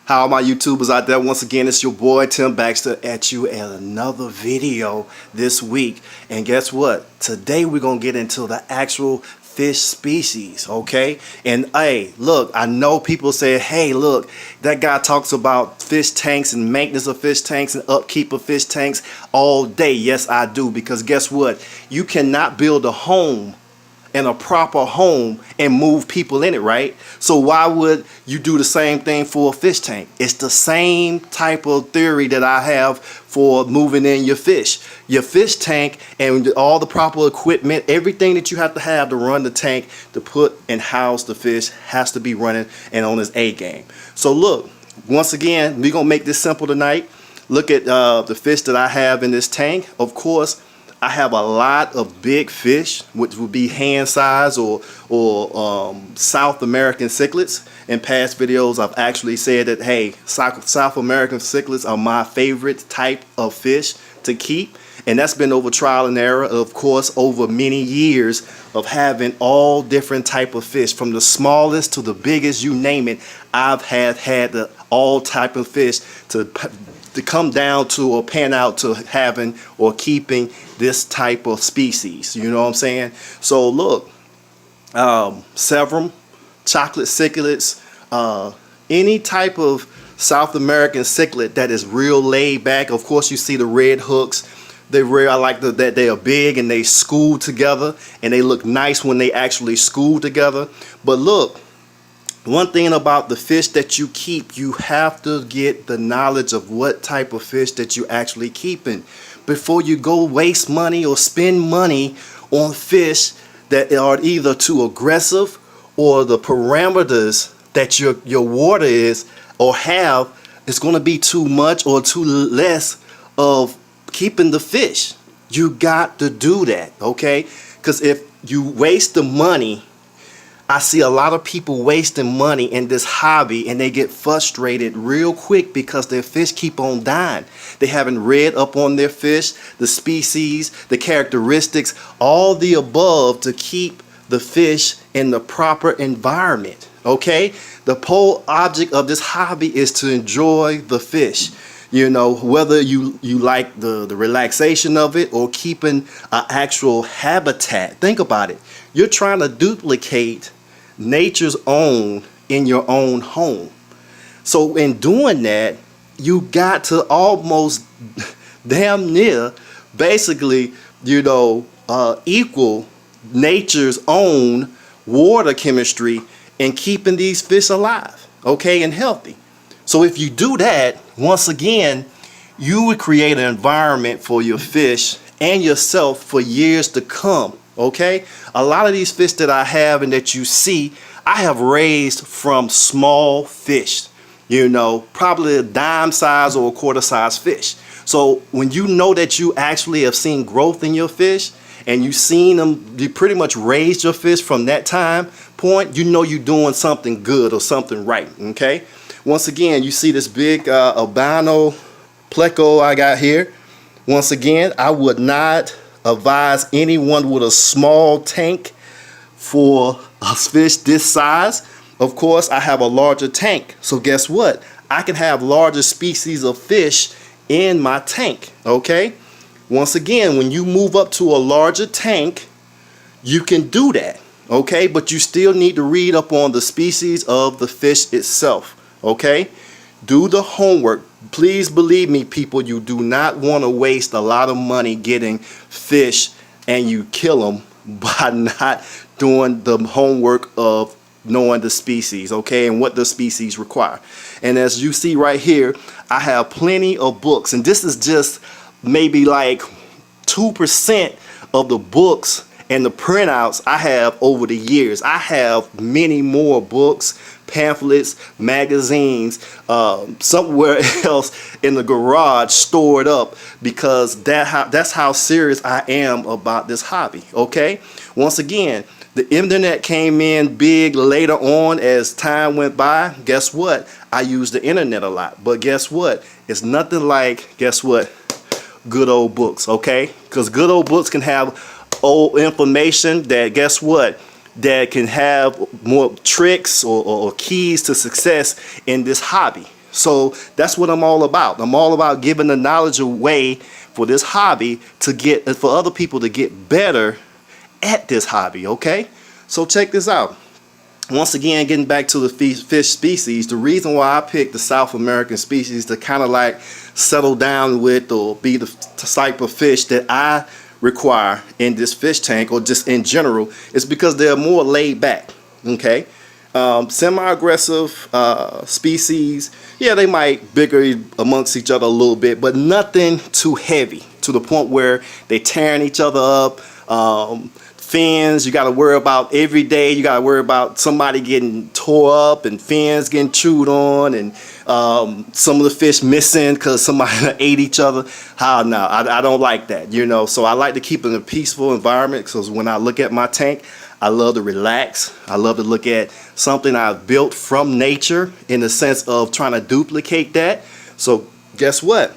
How are my YouTubers out there? Once again, it's your boy Tim Baxter at you at another video this week. And guess what? Today we're going to get into the actual fish species, okay? And hey, look, I know people say, hey, look, that guy talks about fish tanks and maintenance of fish tanks and upkeep of fish tanks all day. Yes, I do, because guess what? You cannot build a home and a proper home and move people in it, right? So why would you do the same thing for a fish tank? It's the same type of theory that I have for moving in your fish. Your fish tank and all the proper equipment, everything that you have to run the tank to put and house the fish has to be running and on its A game. So look, once again, we're gonna make this simple tonight. Look at the fish that I have in this tank. Of course, I have a lot of big fish, which would be hand size or South American cichlids. In past videos, I've actually said that, hey, South American cichlids are my favorite type of fish to keep. And that's been over trial and error, of course, over many years of having all different type of fish, from the smallest to the biggest, you name it. I've had all type of fish to come down to or pan out to having or keeping this type of species. You know what I'm saying? So look, several chocolate cichlids, any type of South American cichlid that is real laid back. Of course, you see the red hooks. They're real. I like that they are big and they school together and they look nice when they actually school together. But look, one thing about the fish that you keep, you have to get the knowledge of what type of fish that you actually keeping before you go waste money or spend money on fish that are either too aggressive or the parameters that your water is or have is going to be too much or too less of keeping the fish. You got to do that, okay? Because if you waste the money, I see a lot of people wasting money in this hobby and they get frustrated real quick because their fish keep on dying. They haven't read up on their fish, the species, the characteristics, all the above to keep the fish in the proper environment, okay? The whole object of this hobby is to enjoy the fish. You know, whether you like the relaxation of it or keeping an actual habitat. Think about it. You're trying to duplicate nature's own in your own home. So in doing that, you got to almost damn near basically, you know, equal nature's own water chemistry in keeping these fish alive, okay, and healthy. So if you do that, once again, you would create an environment for your fish and yourself for years to come. Okay, a lot of these fish that I have and that you see, I have raised from small fish, you know, probably a dime size or a quarter size fish. So when you know that you actually have seen growth in your fish and you've seen them, you pretty much raised your fish from that time point, you know you're doing something good or something right. Okay, once again, you see this big albino pleco I got here. Once again, I would not advise anyone with a small tank for a fish this size. Of course, I have a larger tank, so guess what? I can have larger species of fish in my tank, okay? Once again, when you move up to a larger tank, you can do that, okay? But you still need to read up on the species of the fish itself, okay? Do the homework. Please believe me, people, you do not want to waste a lot of money getting fish and you kill them by not doing the homework of knowing the species, okay, and what the species require. And as you see right here, I have plenty of books, and this is just maybe like 2% of the books and the printouts I have over the years. I have many more books, pamphlets, magazines, somewhere else in the garage stored up, because that's how serious I am about this hobby, okay? Once again, the internet came in big later on as time went by. Guess what? I use the internet a lot, but guess what? It's nothing like, guess what? Good old books, okay? Because good old books can have old information that, guess what, that can have more tricks or keys to success in this hobby. So that's what I'm all about. I'm all about giving the knowledge away for this hobby to get, for other people to get better at this hobby, okay? So check this out. Once again, getting back to the fish species, the reason why I picked the South American species to kind of like settle down with or be the type of fish that I require in this fish tank or just in general is because they're more laid back, okay? Semi-aggressive species, yeah, they might bigger amongst each other a little bit, but nothing too heavy to the point where they tearing each other up. Fins, you got to worry about every day. You got to worry about somebody getting tore up and fins getting chewed on, and some of the fish missing because somebody ate each other. No, I don't like that, you know. So I like to keep it in a peaceful environment, because when I look at my tank, I love to relax. I love to look at something I've built from nature in the sense of trying to duplicate that. So guess what?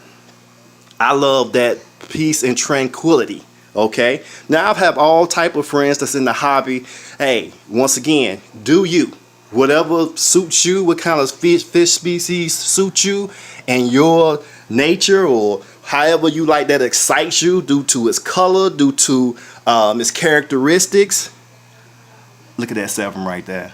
I love that peace and tranquility. Okay, now I've had all type of friends that's in the hobby. Hey, once again, do you, whatever suits you, what kind of fish species suits you and your nature, or however you like that excites you due to its color, due to its characteristics. Look at that sevrum right there,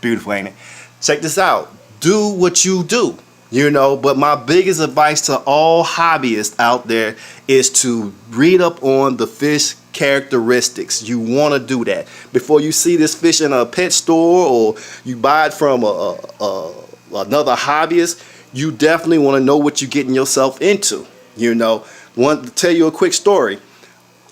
beautiful, ain't it? Check this out. Do what you do. You know, but my biggest advice to all hobbyists out there is to read up on the fish characteristics. You want to do that before you see this fish in a pet store or you buy it from another hobbyist. You definitely want to know what you're getting yourself into. You know, want to tell you a quick story.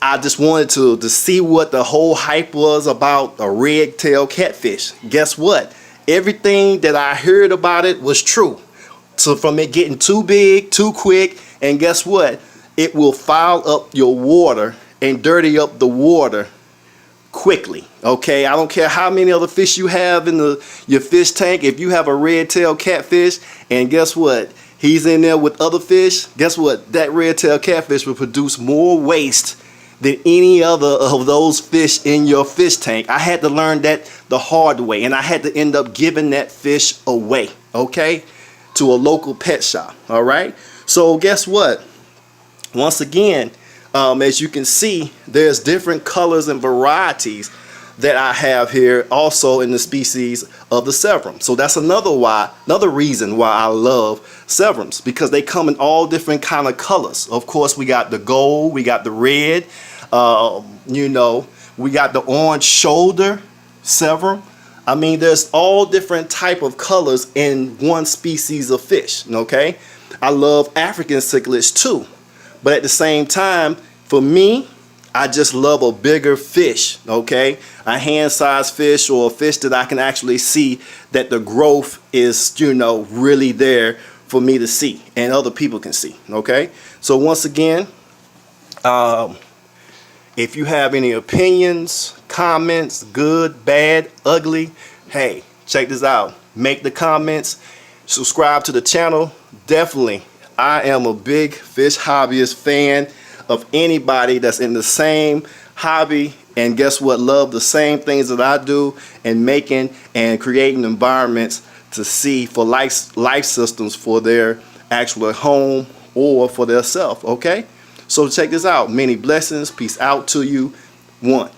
I just wanted to see what the whole hype was about a red-tailed catfish. Guess what? Everything that I heard about it was true. So from it getting too big, too quick, and guess what? It will foul up your water and dirty up the water quickly. Okay, I don't care how many other fish you have in your fish tank. If you have a red-tailed catfish, and guess what? He's in there with other fish. Guess what? That red-tailed catfish will produce more waste than any other of those fish in your fish tank. I had to learn that the hard way, and I had to end up giving that fish away. Okay, to a local pet shop. All right, so guess what? Once again, as you can see, there's different colors and varieties that I have here also in the species of the sevrum. So that's another reason why I love sevrums, because they come in all different kind of colors. Of course, we got the gold, we got the red, you know, we got the orange shoulder sevrum. I mean, there's all different type of colors in one species of fish, okay? I love African cichlids too. But at the same time, for me, I just love a bigger fish, okay? A hand-sized fish, or a fish that I can actually see that the growth is, you know, really there for me to see and other people can see, okay? So once again, if you have any opinions, comments, good, bad, ugly, hey, check this out. Make the comments, subscribe to the channel. Definitely, I am a big fish hobbyist fan of anybody that's in the same hobby, and guess what, love the same things that I do, and making and creating environments to see for life systems for their actual home or for their self, okay? So check this out. Many blessings. Peace out to you. One.